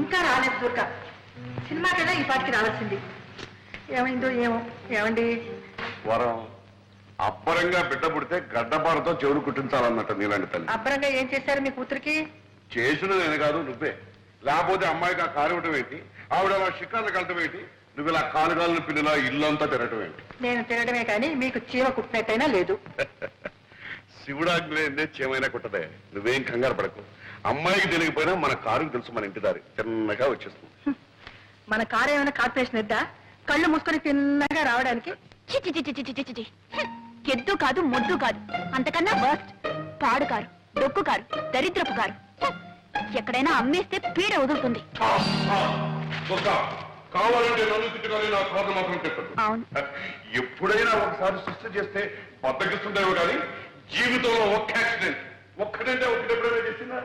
ఇంకా రాలేదు దుర్గ. సినిమాకైనా ఈ పాటికి రావాల్సింది. ఏమైందో ఏమో. ఏమండి వరం అబ్బరంగా బిడ్డ పుడితే గడ్డపారతో చెవులు కుట్టించాలన్నట్టు నీలాంటి తల్లి. అబ్బరంగా ఏం చేశారు మీ కూతురికి? చేసిన నేను కాదు నువ్వే. లేకపోతే అమ్మాయికి ఆ కారు ఇవ్వటం ఏంటి, ఆవిడ అలా షికార్లు కలటం ఏంటి, నువ్వు ఇలా కాలుగాలను పిల్లలా ఇల్లంతా తిరగటం ఏంటి? నేను తినడమే కానీ మీకు చీమ కుట్టినట్టయినా లేదు. శివుడాగ్నే చీమైనా కుట్టదే. నువ్వేం కంగారు పడకు. అమ్మాయికి తెలియకపోయినా మన కారుకు తెలుసు మన ఇంటి దారి. చిన్నగా వచ్చేస్తుంది. మన కారు ఏమైనా కార్పొరేషన్ ఎద్దా? కళ్ళు మూసుకొని తిన్నగా రావడానికి? ఎద్దు కాదు, మొద్దు కాదు, అంతకన్నా వర్స్ట్. పాడు కారు, డొక్కు కారు, దరిద్రపు కారు. ఎక్కడైనా అమ్మేస్తే పీడ వదులుతుంది. కావాలంటే నన్ను తిట్టుకొని నా కాదు మాత్రం తిట్టదు. అవును, ఎప్పుడైనా ఒకసారి సృష్టి చేస్తే బద్దగిస్తుందేమో కానీ జీవితంలో ఒక్క యాక్సిడెంట్ ఒక్కడంటే ఒకటి ఎప్పుడైనా చేసిందా?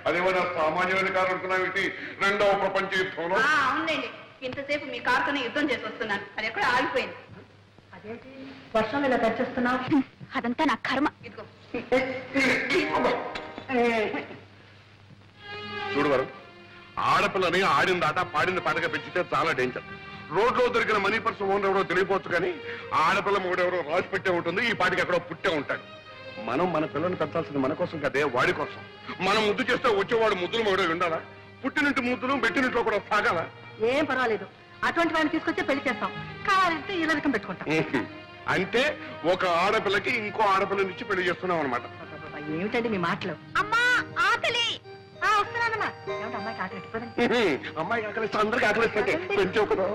అదేమైనా సామాన్యమైన కారు అనుకున్నావు ఏంటి? రెండవ ప్రపంచ యుద్ధంలో. అవునండి, ఇంతసేపు మీ కారుతోనే యుద్ధం చేసి వస్తున్నాను. అది ఎక్కడ ఆగిపోయింది. అదేంటి వర్షం ఇలా తెచ్చేస్తున్నావు? అదంతా నా కర్మ. ఇదిగో చూడు వారు, ఆడపిల్లని ఆడిన దాట పాడిన పాటగా పెంచితే చాలా డేంజర్. రోడ్లో దొరికిన మనీ పర్స్ ఓనర్ ఎవరో తెలియపోవచ్చు కానీ ఆడపిల్ల మూడెవరో రాసి పెట్టే ఉంటుంది. ఈ పాటికి ఎక్కడో పుట్టే ఉంటాడు. మనం మన పిల్లల్ని పెంచాల్సింది మన కోసం కదే, వాడి కోసం. మనం ముద్దు చేస్తే వచ్చేవాడు ముద్దులు మూడే ఉండాలా? పుట్టినింటి ముద్దులు పెట్టినింట్లో కూడా సాగాలా? ఏం పర్వాలేదు, అటువంటి వాడిని తీసుకొచ్చే పెళ్లి చేస్తాం. కావాలంటే ఈ రకం పెట్టుకుంటాం. అంటే ఒక ఆడపిల్లకి ఇంకో ఆడపిల్లనిచ్చి పెళ్లి చేస్తున్నాం అనమాట. ఏమిటండి మీ మాటలు? అమ్మా ఆకలి. వస్తున్నానమ్మా. ఏమిటి అమ్మాయికి ఆకలి ఎట్టిపోయింది? అమ్మాయి ఆకలిస్తే అందరికి ఆకలిస్తే పెంచే కదా.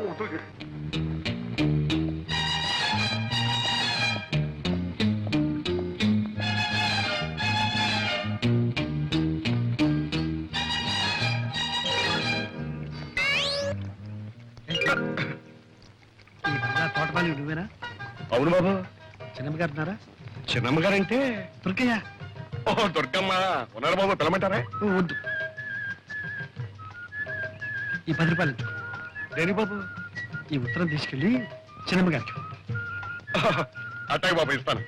తోటపాలి నువ్వేనా? అవును బాబు. చిన్నమ్మ గారు ఉన్నారా? చిన్నమ్మ గారంటే దుర్గయ్య. ఓహో దుర్గమ్మ ఉన్నారు బాబు. పిలమంటారా? వద్దు, ఈ 10 రూపాయలు ఇచ్చు. దేని బాబు? ఈ ఉత్తరం తీసుకెళ్ళి చిన్నమ్మ గారికి. అట్టాయి బాబు, ఇస్తాను.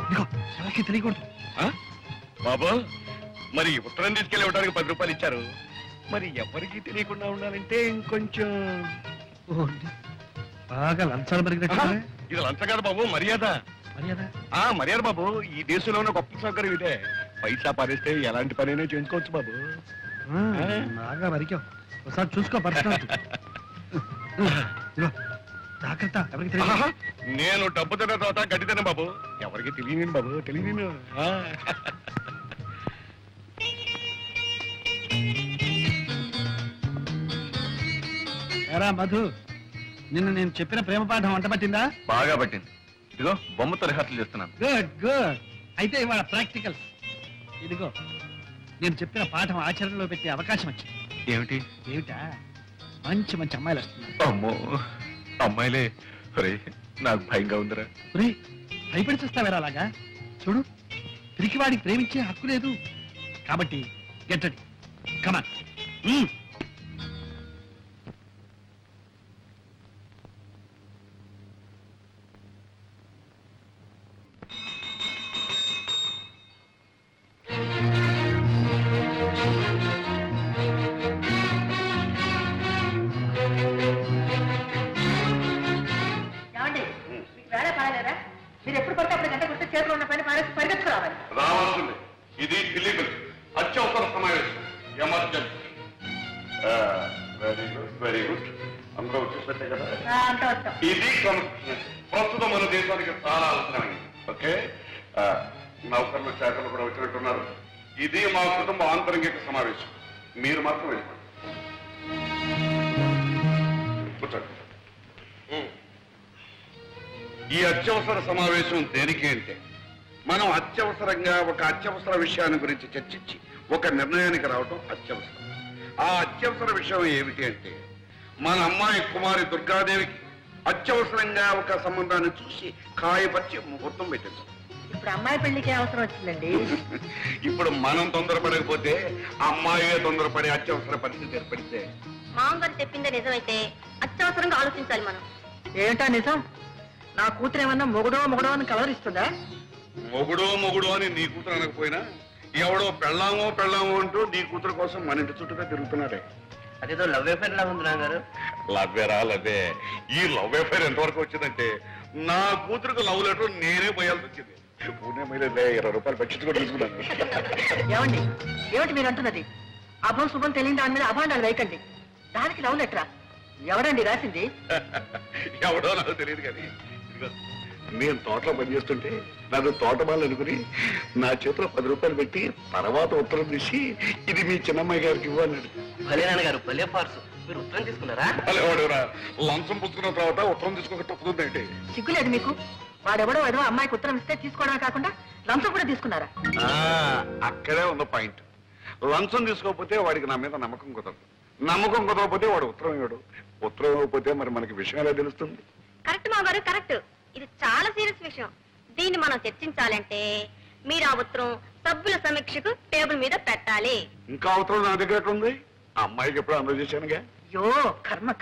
ఇదిగో ఎవరికి తెలియకూడదు. బాబు మరి ఉత్తరం తీసుకెళ్ళి ఇవ్వడానికి 10 రూపాయలు ఇచ్చారు. మరి ఎవరికి తెలియకుండా ఉండాలంటే ఇంకొంచెం బాగా లంచాలు పెరిగినట్టు. ఇది లంచం కాదు బాబు, మర్యాద. మర్యాద? మర్యాద బాబు. ఈ దేశంలో ఉన్న గొప్ప సౌకర్యం ఇదే. పైసా పారేస్తే ఎలాంటి పనైనా చేసుకోవచ్చు బాబు. బాగా మరికావు. ఒకసారి చూసుకో పరిస్థితి. జాగ్రత్త, ఎవరికి తెలియదు. నేను డబ్బు తిన్న తర్వాత గడ్డి తిన్న బాబు. ఎవరికి తెలియను బాబు, తెలియను. ఎరా మధు, నిన్న నేను చెప్పిన ప్రేమ పాఠం వంట పట్టిందా? బాగా పట్టింది. ఇదిగో బొమ్మతో రిహార్సల్ చేస్తున్నాను. Good good. అయితే ఇవాళ ప్రాక్టికల్స్. ఇదిగో నేను చెప్పిన పాఠం ఆచరణలో పెట్టే అవకాశం వచ్చింది. ఏమిటి? ఏమిటా? మంచి మంచి అమ్మాయిలు వస్తున్నారు. అమ్మో, అమ్మాయిలే. నాకు భయంగా ఉందిరా. భయపడి చూస్తావేరా అలాగా? చూడు, పిరికివాడికి ప్రేమించే హక్కు లేదు. కాబట్టి గెట్ రెడీ, కమ్ ఆన్. మీరు ఎప్పుడు పడితే అప్పుడు గంట కొట్టి చేతిలో ఉన్న పని పరిగెత్తుకురావాలి. రావాల్సింది. ఇది ఇల్లీగల్, అత్యవసర సమావేశం, emergency. Very good, very good. అందరూ వచ్చేసే కదా. ఇది కాన్స్టిట్యూషన్. ప్రస్తుతం మన దేశానికి చాలా అవసరమైంది. ఓకే, నౌకర్లు శాఖలు కూడా వచ్చినట్టున్నారు. ఇది మా కుటుంబ ఆంతరంగిక సమావేశం. మీరు మాత్రం వెళ్ళిపోండి. కూర్చోండి. ఈ అత్యవసర సమావేశం దేనికి అంటే మనం అత్యవసరంగా ఒక అత్యవసర విషయాన్ని గురించి చర్చించి ఒక నిర్ణయానికి రావడం అత్యవసరం. ఆ అత్యవసర విషయం ఏమిటి అంటే మన అమ్మాయి కుమారి దుర్గాదేవికి అత్యవసరంగా ఒక సంబంధాన్ని చూసి కాయపరిచి ముహూర్తం పెట్టించాం. ఇప్పుడు అమ్మాయి పెళ్లికి అవసరం వచ్చిందండి. ఇప్పుడు మనం తొందరపడకపోతే అమ్మాయే తొందరపడే అత్యవసర పరిస్థితి ఏర్పడితే. మామగారు చెప్పిందే నిజమైతే అత్యవసరంగా ఆలోచించాలి మనం. ఏమిటా నిజం? నా కూతురు ఏమన్నా మొగుడో అని కలవరిస్తుందా? మొగుడు అని నీ కూతురు అనకపోయినా ఎవడో పెళ్ళామో అంటూ నీ కూతురు కోసం మన ఇంటి చుట్టూగా తిరుగుతున్నాడే. అదేదో లవ్ అఫేర్ లా ఉంది నాన్నగారు. లవ్వే ఈ లవ్ అఫైర్ ఎంతవరకు వచ్చిందంటే నా కూతురుకు లవ్ లెటర్ నేనే పోయాల్సి వచ్చింది. పూణే మైలే 20 రూపాయలు బడ్జెట్ కూడా తీసుకున్నాను. ఏమిటి మీరు అంటున్నది? అభం శుభం తెలియని దాని మీద అభాండాలు వేయకండి. దానికి లవ్ లెటరా? ఎవడండి రాసింది? ఎవడో నాకు తెలియదు కానీ ఇదిగో, నేను తోటలో పనిచేస్తుంటే నాకు తోటమాలు అనుకుని నా చేతిలో 10 రూపాయలు పెట్టి తర్వాత ఉత్తరం తీసి ఇది మీ చిన్నమ్మాయి గారికి ఇవ్వన్నాడు. భలే నాన్నగారు, భలే ఫార్స్. మీరు ఉత్తరం తీసుకున్నారా? వాడెవడరా లంచం పుచ్చుకున్న తర్వాత ఉత్తరం తీసుకోక తప్పుతుందంటే సిగ్గులేదు మీకు? వాడెవడో ఏదో అమ్మాయికి ఉత్తరం ఇస్తే తీసుకోవడమే కాకుండా లంచం కూడా తీసుకున్నారా? అక్కడే ఉన్న పాయింట్. లంచం తీసుకోకపోతే వాడికి నా మీద నమ్మకం కుదరదు. నమ్మకం కుదరకపోతే వాడు ఉత్తరం ఇవ్వడు. ఉత్తరం ఇవ్వకపోతే మరి మనకి విషయం ఎలా తెలుస్తుంది? కరెక్ట్ మామగారు, కరెక్ట్. ఇది చాలా సీరియస్ విషయం. దీన్ని మనం చర్చించాలంటే మీరు ఆ ఉత్తరం సభ్యుల సమీక్షకు టేబుల్ మీద పెట్టాలి. ఇంకా ఉత్తరం నా దగ్గర ఎక్కడ ఉంది? ఆ అమ్మాయికి ఎప్పుడు అందజేశానుగా. అయ్యో కర్మ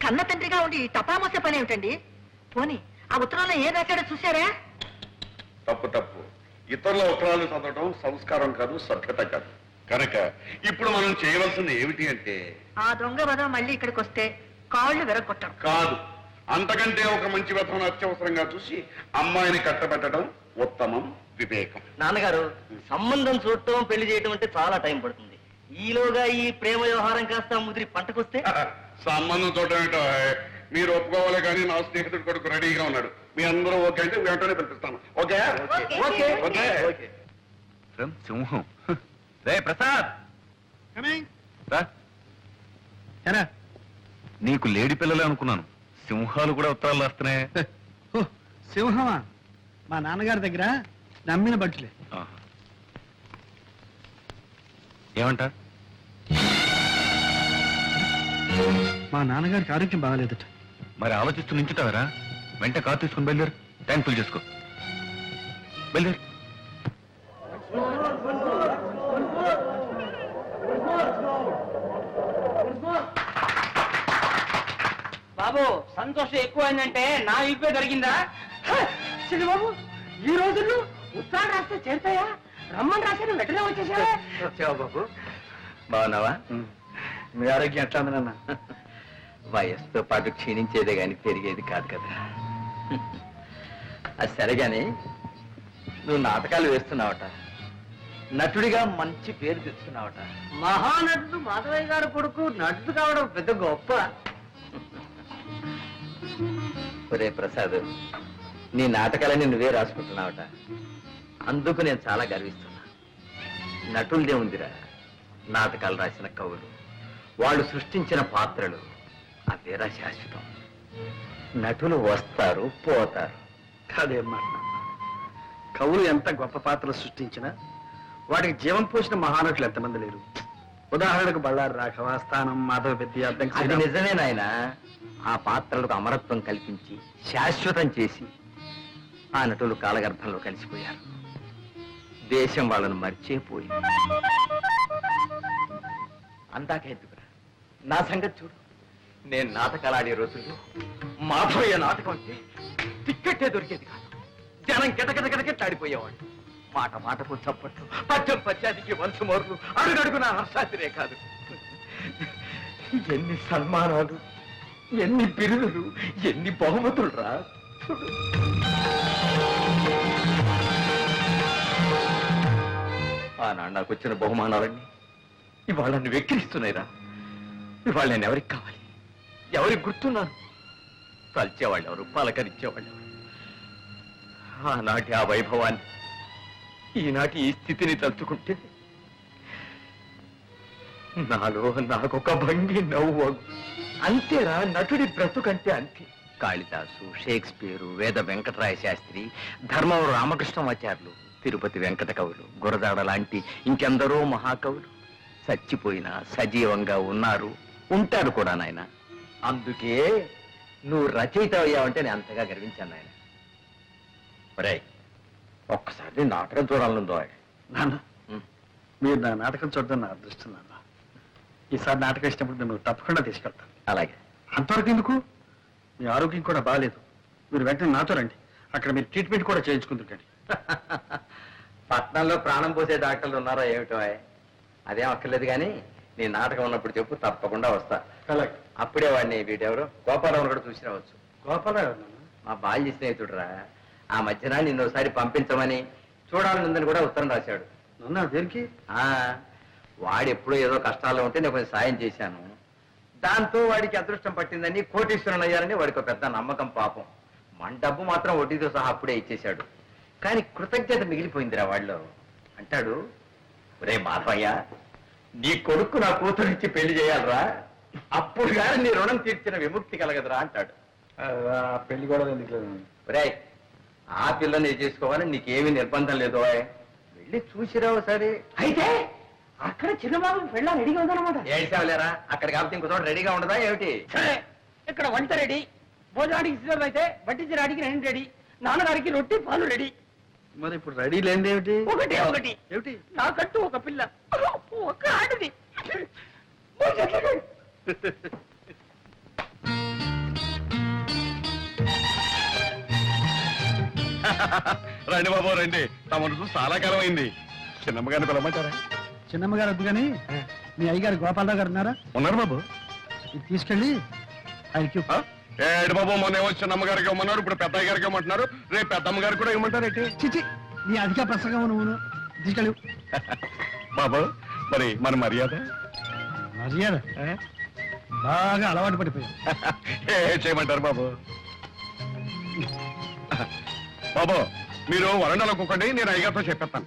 కన్న తండ్రిగా ఉండి ఈ టపామోసే పని ఏమిటండి? పోనీ ఆ ఉత్తరంలో ఏం రాశాడో చూశారా? తప్పు. ఇతరుల ఉత్తరాలు చదవడం సంస్కారం కాదు, సభ్యత కాదు. కనుక ఇప్పుడు మనం చేయవలసింది ఏమిటి అంటే ఆ దొంగ వదం మళ్ళీ ఇక్కడికి వస్తే కాళ్ళు విరగొట్టడం కాదు, అంతకంటే ఒక మంచి వ్యర్థం అత్యవసరంగా చూసి అమ్మాయిని కట్టబెట్టడం ఉత్తమం, వివేకం. నాన్నగారు, సంబంధం చూడటం పెళ్లి చేయటం అంటే చాలా టైం పడుతుంది. ఈలోగా ఈ ప్రేమ వ్యవహారం కాస్త ముదిరి పంటకొస్తే సంబంధం చూడటం ఏంటో మీరు ఒప్పుకోవాలి కానీ నా స్నేహితుడు కొడుకు రెడీగా ఉన్నాడు. మీ అందరూ ఓకే అంటే వెంటనే పిలిపిస్తాను. Okay okay. సింహం రే ప్రసాద్, రా. నీకు లేడి పిల్లలే అనుకున్నాను. సింహాలు కూడా ఉత్తరాలు రాస్తున్నాయి. సింహమా? మా నాన్నగారి దగ్గర నమ్మిన బట్టులే. ఏమంట? మా నాన్నగారికి ఆరోగ్యం బాగాలేదట. మరి ఆలోచిస్తూ నించుతావరా? వెంట కారు తీసుకుని బయలుదేరు. ట్యాంక్ ఫుల్ చేసుకో. బయలుదేరు. బాబు, సంతోషం ఎక్కువైందంటే నా ఇప్పే దొరికిందా? బాబు, ఈ రోజుల్లో ఉత్తరాలు రాస్తే చేరుతాయా? రమ్మని రాశారు, వెంటనే వచ్చేసావా? వచ్చావా బాబు? బాగున్నావా? మీ ఆరోగ్యం ఎట్లా ఉంది నాన్న? వయస్సుతో పాటు క్షీణించేదే గాని పెరిగేది కాదు కదా. అది సరే గాని నువ్వు నాటకాలు వేస్తున్నావట, నటుడిగా మంచి పేరు తెచ్చుకున్నావట. మహానటుడు మాధవయ్య గారు కొడుకు నటుడు కావడం పెద్ద గొప్ప. ఒరే ప్రసాద్, నీ నాటకాలని నువ్వే రాసుకుంటున్నావట. అందుకు నేను చాలా గర్విస్తున్నా. నటులదే ఉందిరా, నాటకాలు రాసిన కవులు, వాళ్ళు సృష్టించిన పాత్రలు అవేరా శాశ్వతం. నటులు వస్తారు పోతారు. కాదేం మాట. కవులు ఎంత గొప్ప పాత్రలు సృష్టించినా వాటికి జీవం పోసిన మహానటులు ఎంతమంది లేరు. ఉదాహరణకు బళ్ళారి రాఘవ, స్థానం, మాధవ పెద్ద, అది నిజమే నాయన. ఆ పాత్రలకు అమరత్వం కల్పించి శాశ్వతం చేసి ఆ నటులు కాలగర్భంలో కలిసిపోయారు. దేశం వాళ్ళను మర్చిపోయింది. అందాక ఎందుకురా, నా సంగతి చూడు. నేను నాటకాలాడే రోజుల్లో మాధవయ్య నాటకం అంటే టిక్కెట్టే దొరికేది కాదు. జనం గిటగిటగిటగిట్లాడిపోయేవాడు. మాట మాటకు చప్పట్లు, పద్యం పద్యానికి వంశమోర్లు, అడుగడుగు నా హర్షాతిరే కాదు. ఎన్ని సన్మానాలు, ఎన్ని బిరుదులు, ఎన్ని బహుమతులు రా. ఆనాడు నాకు వచ్చిన బహుమానాలన్నీ ఇవాళ నన్ను వెక్కిరిస్తున్నాయిరా. ఇవాళ నేను ఎవరికి కావాలి, ఎవరికి గుర్తున్నాను? తల్చేవాళ్ళు ఎవరు, పలకరించేవాళ్ళు ఎవరు? ఆనాటి ఆ వైభవాన్ని, ఈనాటి ఈ స్థితిని తలుచుకుంటే నాలో నాకొక భంగి నవ్వు. అంతేరా నటుడి బ్రతుకంటే అంతే. కాళిదాసు, షేక్స్పియరు, వేద వెంకటరాయ శాస్త్రి, ధర్మవరం రామకృష్ణమాచార్యులు, తిరుపతి వెంకట కవులు, గురజాడ లాంటి ఇంకెందరో మహాకవులు చచ్చిపోయినా సజీవంగా ఉన్నారు, ఉంటారు కూడా నాయన. అందుకే నువ్వు రచయిత అయ్యావంటే నేను అంతగా గర్వించాను నాయన. ఒరే, ఒక్కసారి నాటకం చూడాలనుందో. నాన్న, మీరు నా నాటకం చూడడం నా అదృష్టం నాన్న. ఈసారి నాటకం ఇచ్చినప్పుడు నేను తప్పకుండా తీసుకెళ్తాను. అలాగే. అంతవరకు ఎందుకు? మీ ఆరోగ్యం కూడా బాగాలేదు. మీరు వెంటనే నాతో రండి, అక్కడ మీరు ట్రీట్మెంట్ కూడా చేయించుకుందరు కానీ. పట్నంలో ప్రాణం పోసే డాక్టర్లు ఉన్నారా ఏమిటో? అదేం అక్కర్లేదు కానీ నీ నాటకం ఉన్నప్పుడు చెప్పు, తప్పకుండా వస్తా. అలాగే. అప్పుడే వాడిని వీటెవరు గోపాలరావు కూడా చూసి రావచ్చు. గోపాలరావు మా బాల్య స్నేహితుడురా. ఆ మధ్యన నిన్ను ఒకసారి పంపించమని చూడాలనుందని కూడా ఉత్తరం రాశాడు. నన్ను దేనికి? వాడు ఎప్పుడూ ఏదో కష్టాల్లో ఉంటే నేను కొంచెం సాయం చేశాను. దాంతో వాడికి అదృష్టం పట్టిందని కోటీశ్వరుని అయ్యారని వాడికి ఒక పెద్ద నమ్మకం. పాపం మన డబ్బు మాత్రం వడ్డీతో సహా అప్పుడే ఇచ్చేశాడు. కానీ కృతజ్ఞత మిగిలిపోయిందిరా వాళ్ళు. అంటాడు, రే మాధవయ్య, నీ కొడుకు నా కూతురిచ్చి పెళ్లి చేయాలరా, అప్పుడు కానీ నీ రుణం తీర్చిన విముక్తి కలగదురా అంటాడు. పెళ్లి కూడా ఎందుకు లేదు? రే, ఆ పిల్లని చేసుకోవాలని నీకేమీ నిర్బంధం లేదు. వెళ్ళి చూసిరావు సరే. అయితే అక్కడ చిన్నబాబు పెళ్ళ రెడీగా ఉందన్నమాట. ఏడ్చావులేరా, అక్కడ కాబట్టి ఇంకో చోట రెడీగా ఉండదా ఏమిటి? సరే, ఇక్కడ వంట రెడీ, భోజనానికి సిద్ధం అయితే వడ్డించడానికి రెండు రెడీ, నాన్నగారికి రొట్టి పాలు రెడీ. మరి ఇప్పుడు రెడీ లేనిది ఏమిటి? ఒకటి ఏమిటి? నాకంటూ ఒక పిల్ల, ఒక ఆడది. రండి బాబు రండి, తమను చూసి చాలా కాలం అయింది. చిన్నమ్మగారిని పిలవమంటారా? చిన్నమ్మగారు వద్దు కానీ మీ అయ్యగారు గోపాలరావు గారు ఉన్నారా? ఉన్నారు బాబు. ఇది తీసుకెళ్ళి ఆయనకి ఏడు బాబు, మొన్న ఏమో చిన్నమ్మగారికి ఇవ్వమన్నారు, ఇప్పుడు పెద్ద గారికి ఇవ్వమంటున్నారు, రేపు పెద్దమ్మ గారికి కూడా ఇవ్వమంటారేంటి? చిచి, నీ అధిక ప్రసంగం నువ్వు తీసుకెళ్ళి. బాబు మరి మన మర్యాద మర్యాద బాగా అలవాటు పడిపోయావు. చేయమంటారు బాబు? బాబు మీరు వరండాలో కూకండి, నేను అయ్యగారితో చెప్పేస్తాను.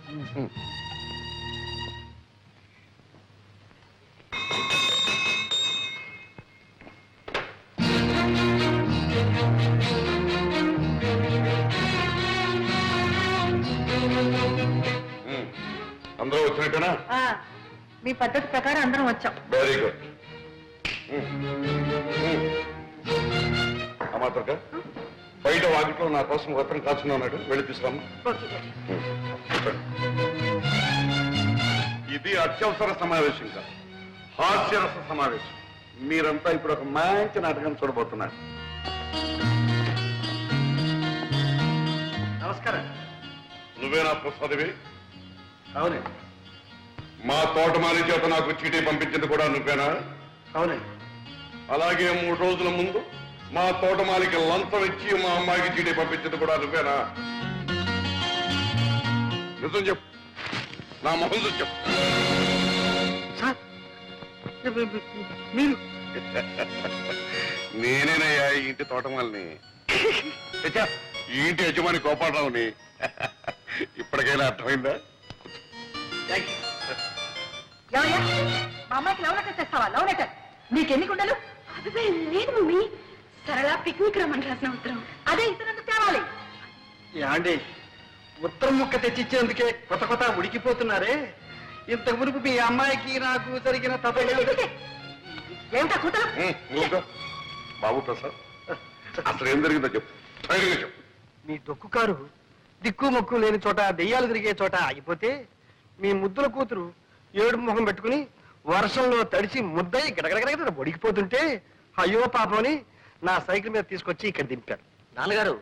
అందరూ వచ్చినట్టేనా? మీ పద్ధతి ప్రకారం అందరం వచ్చాం. Very good. అమ్మాత్రక బయట వాకిట్లో నా కోసం ఉత్తరం కాచుకుని ఉన్నాడు, వెళ్ళి తీసుకురామ్మా. ఇది అత్యవసర సమావేశం కాదు, హాస్యరస సమావేశం. మీరంతా ఇప్పుడు ఒక మంచి నాటకం చూడబోతున్నారు. నమస్కారం. నువ్వేనా ప్రసాదివి? అవునండి. మా తోటమాలి చేత నాకు చీటీ పంపించింది కూడా నువ్వేనా? అవునండి. అలాగే 3 రోజుల ముందు మా తోటమాలికి లంచం ఇచ్చి మా అమ్మాయికి చీటీ పంపించింది కూడా నువ్వేనా? నిజం చెప్పు, నా మొహం చూసి చెప్పు. మీరు? నేనేనయ్యా ఈ ఇంటి తోటమాలిని, ఈ ఇంటి యజమాని గోపాలరావుని. ఇప్పటికైనా అర్థమైందా? మా అమ్మాయికి లవ్ లెటర్ తెస్తావా? లవ్ లెటర్ నీకెన్ని కుండలు? అదే లేదు మమ్మీ, సరళ పిక్నిక్ రమ్మని రాసిన ఉత్తరం. అదే ఇతరులకు తేవాలి. యాండి, ఉత్తరం ముక్క తెచ్చిచ్చేందుకే కొత్త ఉడికిపోతున్నారే. ఇంతకు మునుపు మీ అమ్మాయికి నాకు జరిగిన ఏమిటా కూతురు? బాబు ప్రసాద్, అసలు ఏం జరిగిందో చెప్పు, ధైర్యంగా చెప్పు. మీ డొక్కు కారు దిక్కు మొక్కు లేని చోట, దెయ్యాలు తిరిగే చోట ఆగిపోతే మీ ముద్దుల కూతురు ఏడుపు ముఖం పెట్టుకుని వర్షంలో తడిచి ముద్దయి గడగడగడ ఒడికిపోతుంటే అయ్యో పాపని నా సైకిల్ మీద తీసుకొచ్చి ఇక్కడ దింపారు. నాన్నగారు,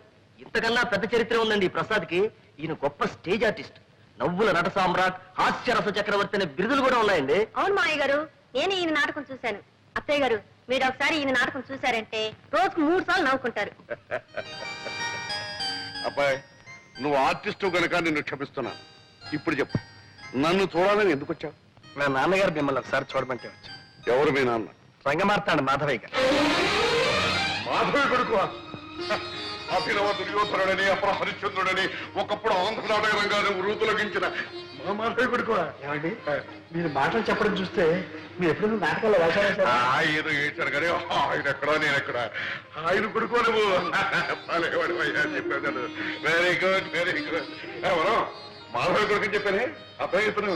ఇంతకన్నా పెద్ద చరిత్ర ఉందండి ఈ ప్రసాద్కి. ఈయన గొప్ప స్టేజ్ ఆర్టిస్ట్, నవ్వుల నట సామ్రాట్, హాస్యరస చక్రవర్తి అనే బిరుదులు కూడా ఉన్నాయండి. అవును మావయ్య గారు, నేను ఈయన నాటకం చూశాను. అత్తయ్య గారు, మీరు ఒకసారి ఈయన నాటకం చూశారంటే రోజుకు 3 సార్లు నవ్వుకుంటారు. అబ్బాయి, నువ్వు ఆర్టిస్టు కనుక నిన్ను క్షమిస్తున్నా. ఇప్పుడు చెప్పు, నన్ను చూడాలని ఎందుకు వచ్చావు? నా నాన్నగారు మిమ్మల్ని ఒకసారి చూడమంటే వచ్చా. ఎవరు మీ నాన్న? రంగమార్తాడు మాధవయ్య గారు. మాధవి కొడుకు అభినవ దుర్యోధనుడని, అపహరిశ్చంద్రుడని, ఒకప్పుడు ఆంధ్ర నాటక రంగాన్ని వృతులగించిన మా మాధవి కొడుకు. ఏమండి, మీరు మాటలు చెప్పడం చూస్తే మీరు ఎప్పుడు నాటకాల్లో వేశారా? ఆయన ఏడ్చాడు కానీ ఆయన ఎక్కడా నేను ఎక్కడ. ఆయన కొడుకు నువ్వు చెప్పాను కదా. Very good, very good. ఎవరో మాధవి కొడుకు చెప్పానే అబ్బాయి, ఇతను